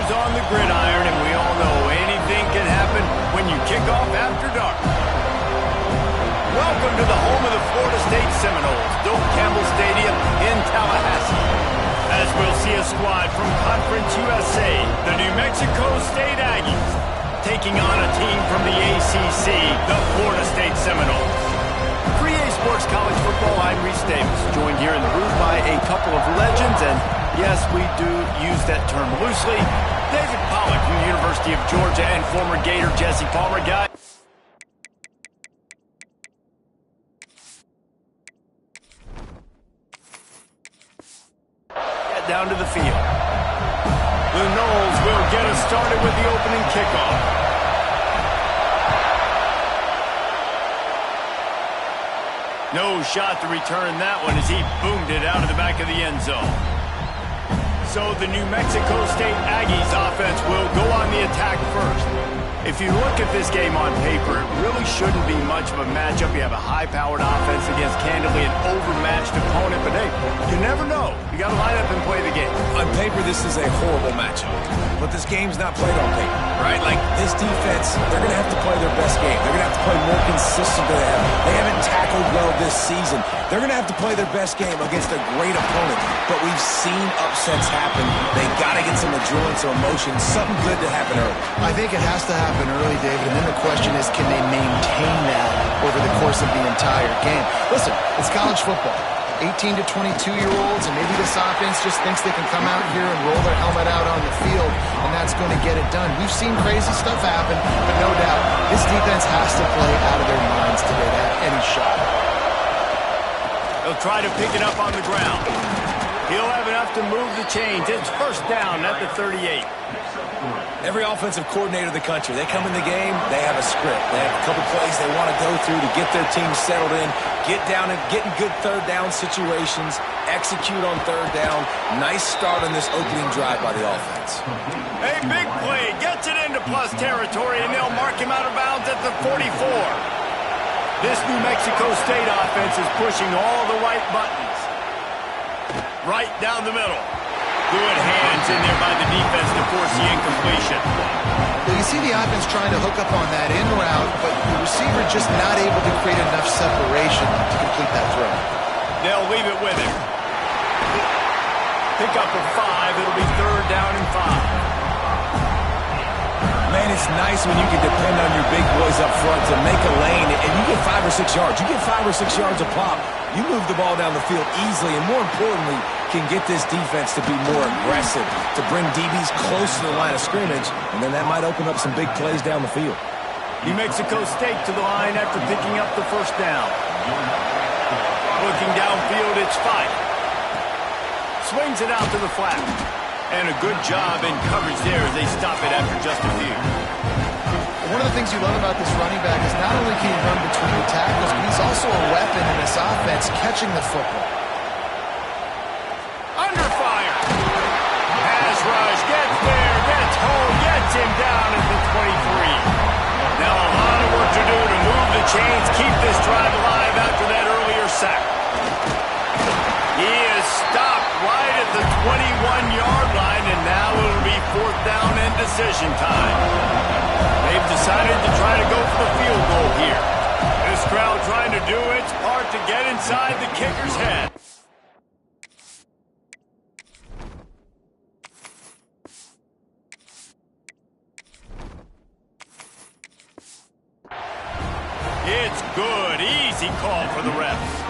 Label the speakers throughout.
Speaker 1: Warriors on the gridiron, and we all know anything can happen when you kick off after dark. Welcome to the home of the Florida State Seminoles, Doak Campbell Stadium in Tallahassee. As we'll see a squad from Conference USA, the New Mexico State Aggies, taking on a team from the ACC, the Florida State Seminoles. For EA Sports College Football, I'm Reese Davis, joined here in the booth by a couple of legends, and yes, we do use that term loosely. David Pollack from the University of Georgia and former Gator Jesse Palmer. Guy. Get down to the field. The Noles will get us started with the opening kickoff. No shot to return that one as he boomed it out of the back of the end zone. So the New Mexico State Aggies offense will go on the attack first. If you look at this game on paper, it really shouldn't be much of a matchup. You have a high-powered offense against candidly an overmatched opponent, but hey, you never know. You got to line up and play the game.
Speaker 2: On paper, this is a horrible matchup, but this game's not played on paper, right? Like, this defense, they're going to have to play their best game. They're going to have to play more consistent than they have. They haven't tackled well this season. They're going to have to play their best game against a great opponent, but we've seen upsets happen. They got to get some adrenaline, some emotion, something good to happen early.
Speaker 3: I think it has to happen early, David, and then the question is, can they maintain that over the course of the entire game? Listen, it's college football. 18 to 22-year-olds, and maybe this offense just thinks they can come out here and roll their helmet out on the field, and that's going to get it done. We've seen crazy stuff happen, but no doubt, this defense has to play out of their minds today to have any shot.
Speaker 1: They'll try to pick it up on the ground. He'll have enough to move the chains. It's first down at the 38.
Speaker 2: Every offensive coordinator in the country, they come in the game, they have a script. They have a couple plays they want to go through to get their team settled in, get down and get in good third down situations, execute on third down. Nice start on this opening drive by the offense.
Speaker 1: A big play, gets it into plus territory, and they'll mark him out of bounds at the 44. This New Mexico State offense is pushing all the right buttons. Right down the middle. Good hands in there by the defense to force the incompletion.
Speaker 3: Well, you see the offense trying to hook up on that in route, but the receiver just not able to create enough separation to complete that throw.
Speaker 1: They'll leave it with him. Pick up a 5. It'll be third down and 5.
Speaker 2: Man, it's nice when you can depend on your big boys up front to make a lane, and you get 5 or 6 yards. You get 5 or 6 yards a pop. You move the ball down the field easily, and more importantly, can get this defense to be more aggressive, to bring DBs close to the line of scrimmage, and then that might open up some big plays down the field.
Speaker 1: New Mexico State to the line after picking up the first down. Looking downfield, it's Fife. Swings it out to the flat. And a good job in coverage there as they stop it after just a few.
Speaker 3: One of the things you love about this running back is not only can he run between the tackles, but he's also a weapon in this offense catching the football.
Speaker 1: Under fire. Pass rush, gets there, gets home, gets him down at the 23. Now a lot of work to do to move the chains, keep this drive alive after that earlier sack. He is stopped right at the 21-yard line, and now it'll be fourth down and decision time. They've decided to try to go for the field goal here. This crowd trying to do its part to get inside the kicker's head. It's good. Easy call for the refs.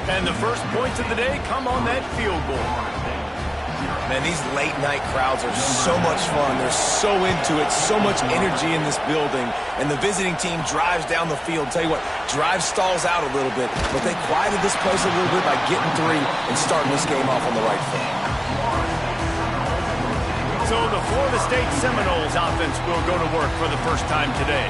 Speaker 1: And the first points of the day come on that field goal.
Speaker 2: Man, these late-night crowds are so much fun. They're so into it, so much energy in this building. And the visiting team drives down the field. Tell you what, drive stalls out a little bit, but they quieted this place a little bit by getting 3 and starting this game off on the right foot.
Speaker 1: So the Florida State Seminoles offense will go to work for the first time today.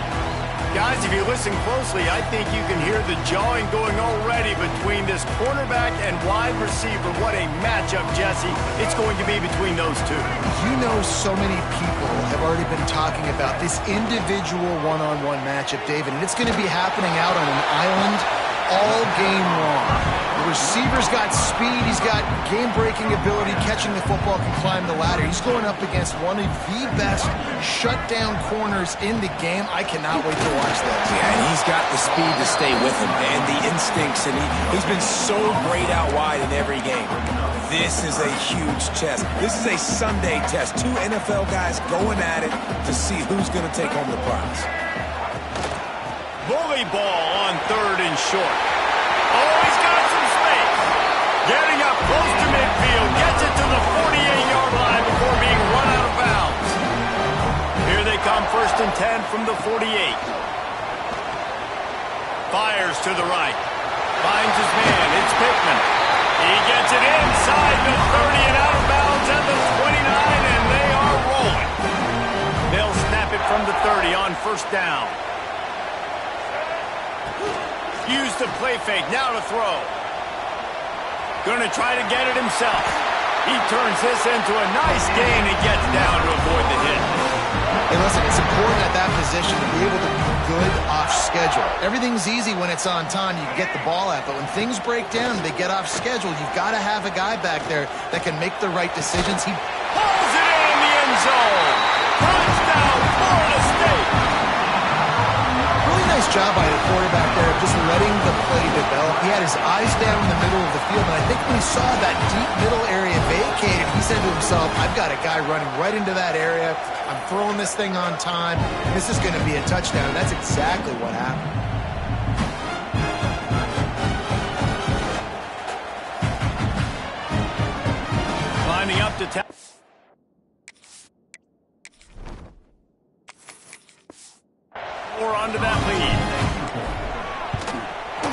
Speaker 1: Guys, if you listen closely, I think you can hear the jawing going already between this cornerback and wide receiver. What a matchup, Jesse, it's going to be between those two.
Speaker 3: You know, so many people have already been talking about this individual one-on-one matchup, David, and it's going to be happening out on an island all game long. The receiver's got speed. He's got game-breaking ability. Catching the football, can climb the ladder. He's going up against one of the best shutdown corners in the game. I cannot wait to watch this.
Speaker 2: Yeah, and he's got the speed to stay with him, and the instincts, and he's been so great out wide in every game. This is a huge test. This is a Sunday test. Two NFL guys going at it to see who's going to take home the prize.
Speaker 1: Bully ball on 3rd and short. Oh, he's got some space. Getting up close to midfield. Gets it to the 48-yard line before being run out of bounds. Here they come, 1st and 10 from the 48. Fires to the right. Finds his man. It's Pittman. He gets it inside the 30 and out of bounds at the 29, and they are rolling. They'll snap it from the 30 on 1st down. Use the play fake, now to throw. Gonna try to get it himself. He turns this into a nice gain and gets down to avoid the hit.
Speaker 3: Hey, listen, it's important at that position to be able to be good off schedule. Everything's easy when it's on time, you can get the ball out, but when things break down and they get off schedule, you've got to have a guy back there that can make the right decisions. He
Speaker 1: pulls it in the end zone. Touchdown, Florida State.
Speaker 3: Really nice job by the quarterback there of just letting the play develop. He had his eyes down in the middle of the field, and I think when he saw that deep middle area vacated, he said to himself, I've got a guy running right into that area. I'm throwing this thing on time. This is going to be a touchdown. That's exactly what happened.
Speaker 1: Lining up to We're onto that lead.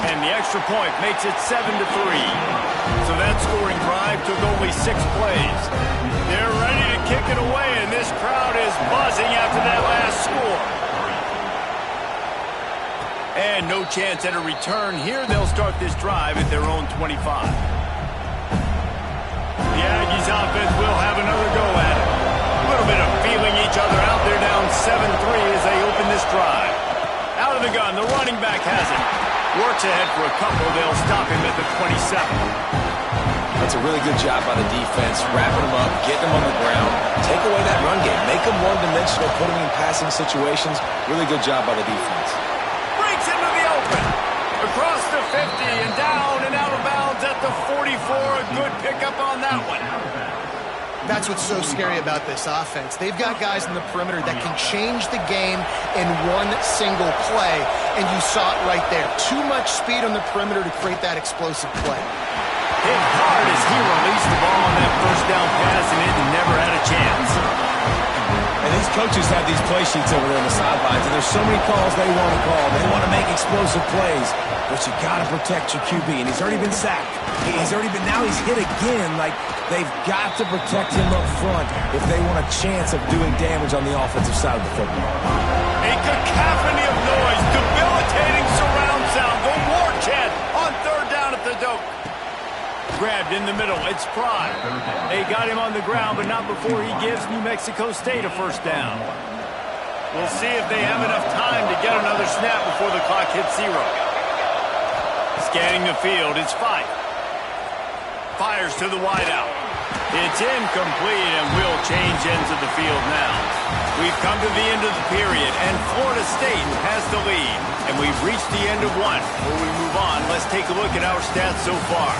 Speaker 1: And the extra point makes it 7-3. So that scoring drive took only 6 plays. They're ready to kick it away, and this crowd is buzzing after that last score. And no chance at a return here. They'll start this drive at their own 25. The Aggies offense will have another go at it. A little bit of feeling each other out there, down 7-3 as they open this drive. Out of the gun, the running back has it. Works ahead for a couple. They'll stop him at the 27.
Speaker 2: That's a really good job by the defense, wrapping him up, getting him on the ground, take away that run game, make him one-dimensional, put him in passing situations. Really good job by the defense.
Speaker 1: Breaks into the open. Across the 50 and down and out of bounds at the 44. A good pickup on that one.
Speaker 3: That's what's so scary about this offense. They've got guys in the perimeter that can change the game in one single play, and you saw it right there. Too much speed on the perimeter to create that explosive play.
Speaker 1: Hit hard as he released the ball on that 1st down pass, and it never had a chance.
Speaker 2: And these coaches have these play sheets over there on the sidelines, and there's so many calls they want to call. They want to make explosive plays, but you got to protect your QB, and he's already been sacked. Now he's hit again. Like, they've got to protect him up front if they want a chance of doing damage on the offensive side of the football.
Speaker 1: A cacophony of noise, debilitating surround sound, the war chant on 3rd down at the dope. Grabbed in the middle, it's Fry. They got him on the ground, but not before he gives New Mexico State a 1st down. We'll see if they have enough time to get another snap before the clock hits 0. Scanning the field, it's Fife. Fires to the wideout. It's incomplete and will change ends of the field now. We've come to the end of the period, and Florida State has the lead. And we've reached the end of one. Before we move on, let's take a look at our stats so far.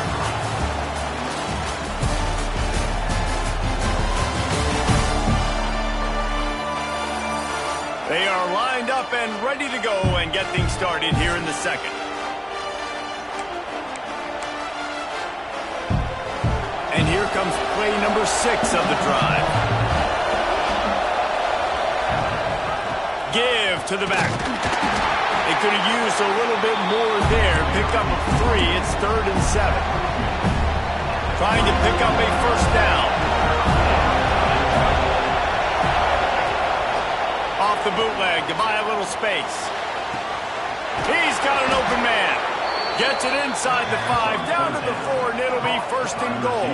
Speaker 1: They are lined up and ready to go and get things started here in the second. And here comes play number 6 of the drive. Give to the back. They could have used a little bit more there. Pick up a 3. It's 3rd and 7. Trying to pick up a 1st down. Off the bootleg to buy a little space. He's got an open man. Gets it inside the 5, down to the 4, and it'll be 1st and goal.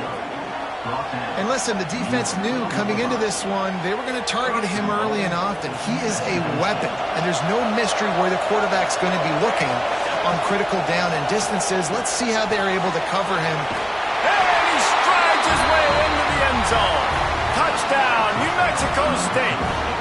Speaker 3: And listen, the defense knew coming into this one, they were going to target him early and often. He is a weapon, and there's no mystery where the quarterback's going to be looking. on critical down and distances. Let's see how they're able to cover him.
Speaker 1: And he strides his way into the end zone. Touchdown, New Mexico State.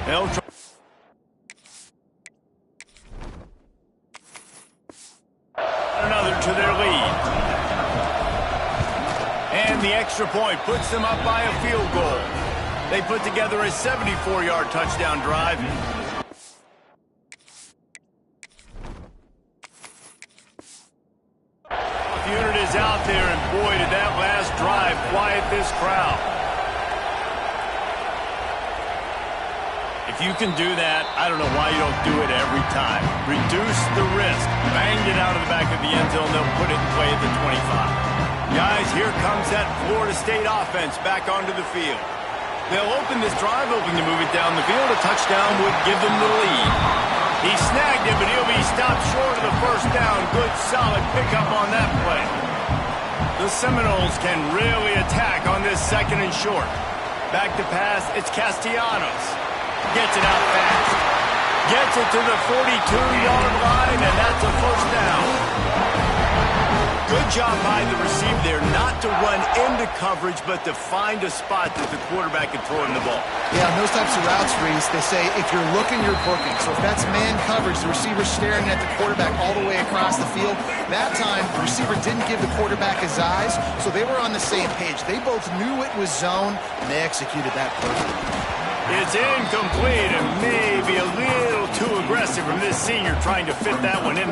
Speaker 1: They'll try. Another to their lead. And the extra point puts them up by a field goal. They put together a 74-yard touchdown drive. Unit is out there, and boy, did that last drive quiet this crowd. If you can do that, I don't know why you don't do it every time. Reduce the risk. Banged it out of the back of the end zone. They'll put it in play at the 25. Guys, here comes that Florida State offense back onto the field. They'll open this drive, hoping to move it down the field. A touchdown would give them the lead. He snagged it, but he'll be stopped short of the first down. Good, solid pickup on that play. The Seminoles can really attack on this second and short. Back to pass, it's Castellanos. Gets it out fast. Gets it to the 42-yard line, and that's a first down. Good job by the receiver there, not to run into coverage, but to find a spot that the quarterback can throw in the ball.
Speaker 3: Yeah, in those types of routes, Reese, they say if you're looking, you're booking. So if that's man coverage, the receiver's staring at the quarterback all the way across the field. That time, the receiver didn't give the quarterback his eyes, so they were on the same page. They both knew it was zone, and they executed that perfectly.
Speaker 1: It's incomplete and maybe a little too aggressive from this senior trying to fit that one in.